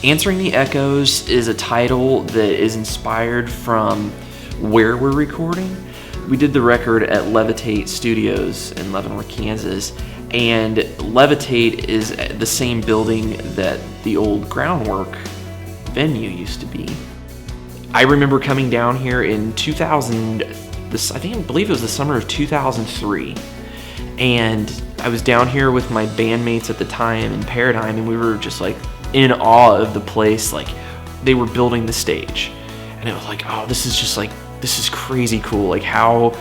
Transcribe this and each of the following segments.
Answering the Echoes is a title that is inspired from where we're recording. We did the record at Levitate Studios in Leavenworth, Kansas, and Levitate is the same building that the old Groundwork venue used to be. I remember coming down here in 2000, I believe it was the summer of 2003, and I was down here with my bandmates at the time in Paradigm, and we were just like in awe of the place. Like, they were building the stage, and it was like, oh, this is crazy cool. Like, how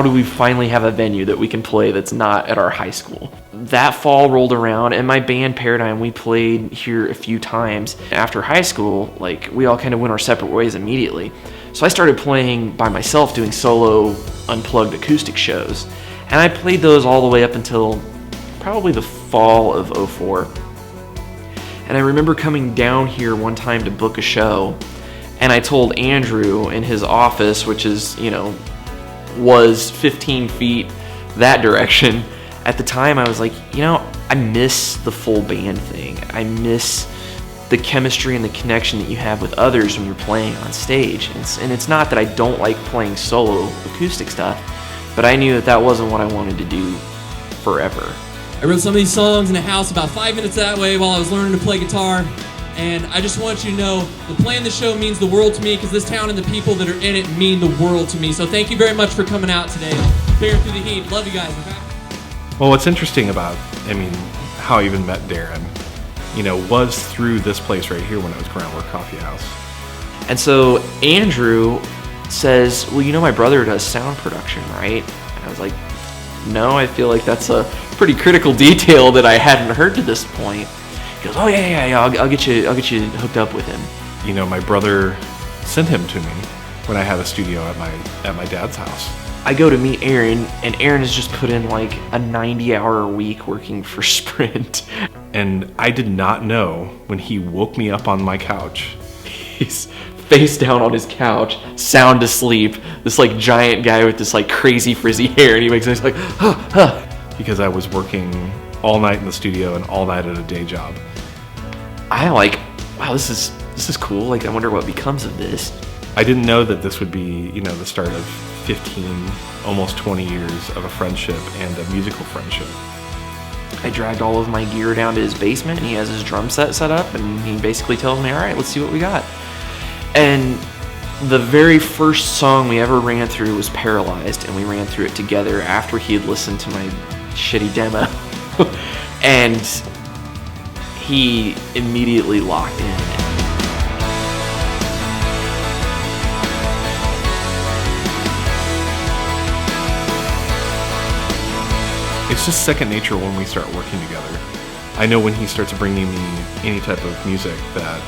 do we finally have a venue that we can play that's not at our high school? That fall rolled around, and my band Paradigm, we played here a few times. After high school, like, we all kind of went our separate ways immediately. So I started playing by myself, doing solo unplugged acoustic shows. And I played those all the way up until probably the fall of '04. And I remember coming down here one time to book a show, and I told Andrew in his office, which is, was 15 feet that direction. At the time, I was like, I miss the full band thing. I miss the chemistry and the connection that you have with others when you're playing on stage. And it's not that I don't like playing solo acoustic stuff, but I knew that wasn't what I wanted to do forever. I wrote some of these songs in a house about 5 minutes that way while I was learning to play guitar. And I just want you to know that playing the show means the world to me, because this town and the people that are in it mean the world to me. So thank you very much for coming out today. Bearing through the heat. Love you guys, okay? Well, what's interesting about, how I even met Darren, was through this place right here when it was Groundwork Coffee House. And so Andrew says, well, my brother does sound production, right? And I was like, no, I feel like that's a pretty critical detail that I hadn't heard to this point. He goes, oh yeah, I'll get you hooked up with him. My brother sent him to me when I had a studio at my dad's house. I go to meet Aaron, and Aaron has just put in like a 90-hour week working for Sprint. And I did not know when he woke me up on my couch. He's face down on his couch, sound asleep. This like giant guy with this like crazy frizzy hair, and he makes noise like, huh. Because I was working all night in the studio and all night at a day job. I like, wow, this is cool. Like, I wonder what becomes of this. I didn't know that this would be, the start of 15, almost 20 years of a friendship and a musical friendship. I dragged all of my gear down to his basement, and he has his drum set up, and he basically tells me, all right, let's see what we got. And the very first song we ever ran through was Paralyzed, and we ran through it together after he had listened to my shitty demo. And he immediately locked in. It's just second nature when we start working together. I know when he starts bringing me any type of music that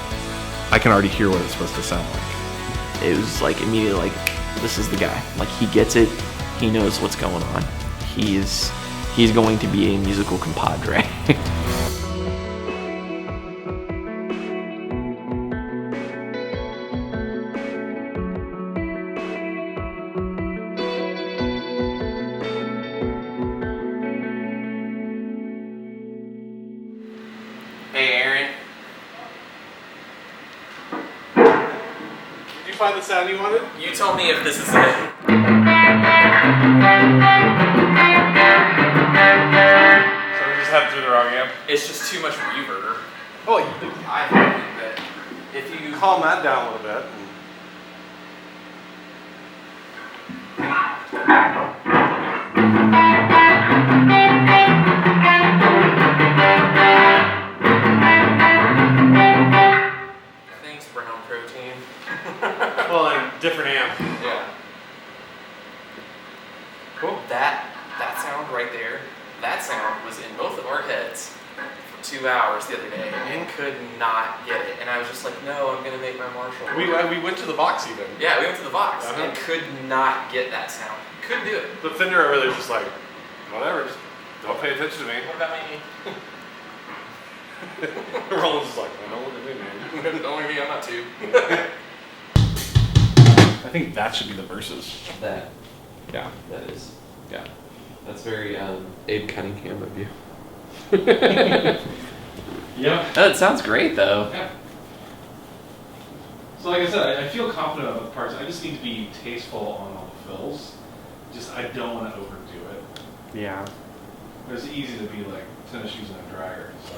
I can already hear what it's supposed to sound like. It was like immediately like, this is the guy. Like, he gets it. He knows what's going on. He's going to be a musical compadre. Hey, Aaron. Did you find the sound you wanted? You tell me if this is it. So we just had it through the wrong amp? It's just too much reverb. Oh, I think that if you calm that down a little bit. Thanks, brown protein. Well, a different amp. Yeah. Cool. That sound right there, that sound was in both of our heads for 2 hours the other day and could not get it. And I was just like, no, I'm going to make my Marshall. We went to the box even. Yeah, we went to the box Uh-huh. and could not get that sound. Couldn't do it. The Fender over there was just like, whatever, just don't pay attention to me. What about me? Roland's just like, I don't look at me, man. Don't look at me, I'm not too. I think that should be the verses. That. Yeah. That is. Yeah. That's very Abe Cunningham of you. Yeah. That sounds great, though. Yeah. So like I said, I feel confident about the parts. I just need to be tasteful on all the fills. Just I don't want to overdo it. Yeah. It's easy to be like tennis shoes and a dragger. So.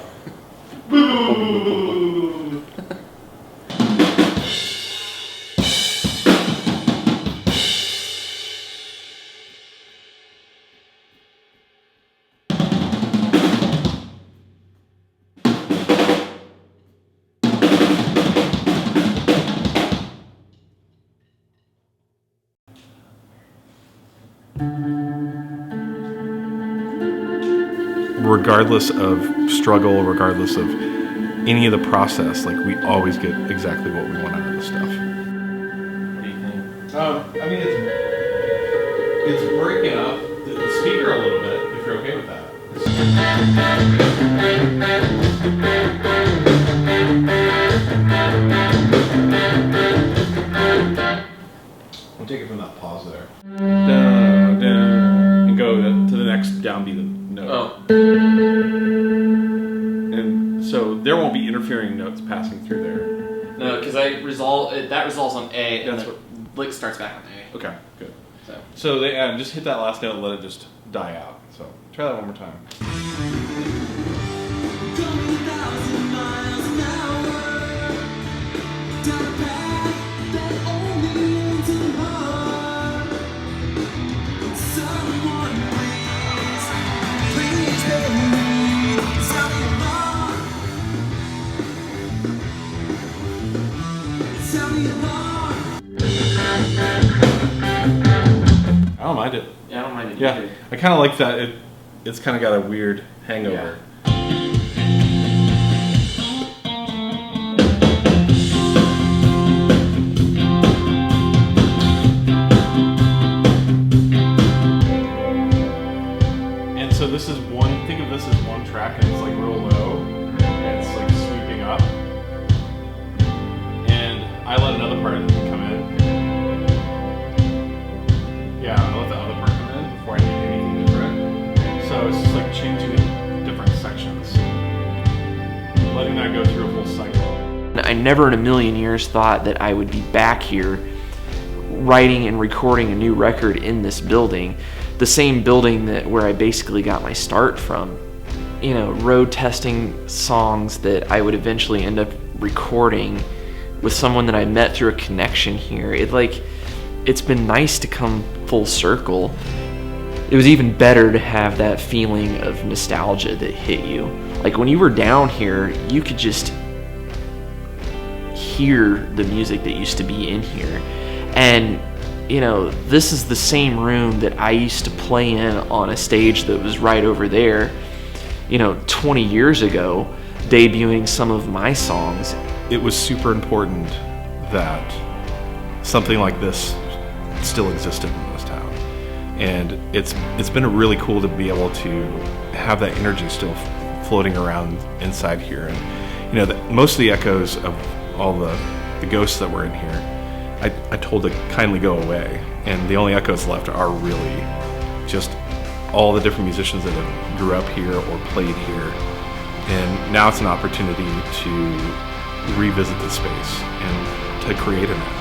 Regardless of struggle, regardless of any of the process, like we always get exactly what we want out of the stuff. What do you think? I mean, it's breaking up the speaker a little bit, if you're okay with that. We'll take it from that pause there. And go to the next downbeat note. Oh. And so there won't be interfering notes passing through there. No, because that resolves on A, and That's the lick starts back on A. Okay, good. So. So they just hit that last note and let it just die out. So try that one more time. I don't mind it. Yeah, I don't mind it Yeah, either. I kind of like that. It's kind of got a weird hangover. And so this is one. Think of this as one track, and it's like real low, and it's like sweeping up. And I let another part of it come in. Yeah, I let the other part come in before I did anything different. So it's just like changing it in different sections. Letting that go through a whole cycle. I never in a million years thought that I would be back here writing and recording a new record in this building. The same building where I basically got my start from. You know, road testing songs that I would eventually end up recording with someone that I met through a connection here. It's been nice to come full circle. It was even better to have that feeling of nostalgia that hit you. Like when you were down here, you could just hear the music that used to be in here. And you know, this is the same room that I used to play in on a stage that was right over there, you know, 20 years ago, debuting some of my songs. It was super important that something like this still existed in this town. And it's been really cool to be able to have that energy still floating around inside here. And you know, most of the echoes of all the ghosts that were in here, I told to kindly go away, and the only echoes left are really just all the different musicians that have grew up here or played here. And now it's an opportunity to revisit the space and to create an echo.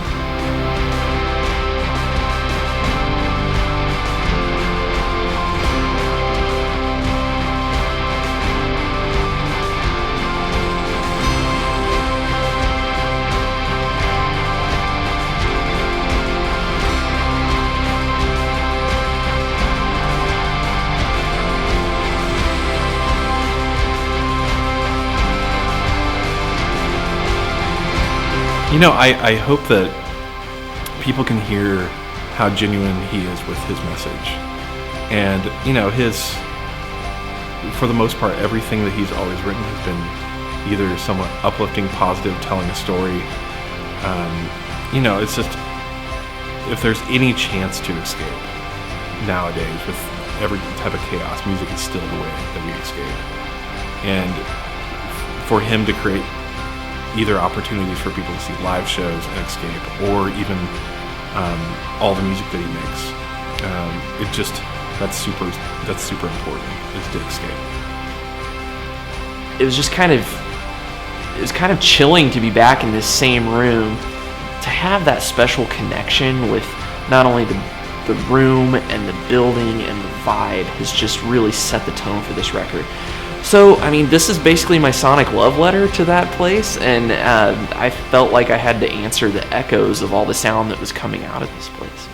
You know, I hope that people can hear how genuine he is with his message. And, you know, for the most part, everything that he's always written has been either somewhat uplifting, positive, telling a story. You know, it's just, if there's any chance to escape nowadays with every type of chaos, music is still the way that we escape. And for him to create either opportunities for people to see live shows and escape, or even all the music that he makes. That's super important, is to escape. It was just kind of it was kind of chilling to be back in this same room, to have that special connection with not only the room and the building and the vibe has just really set the tone for this record. So, I mean, this is basically my sonic love letter to that place, and I felt like I had to answer the echoes of all the sound that was coming out of this place.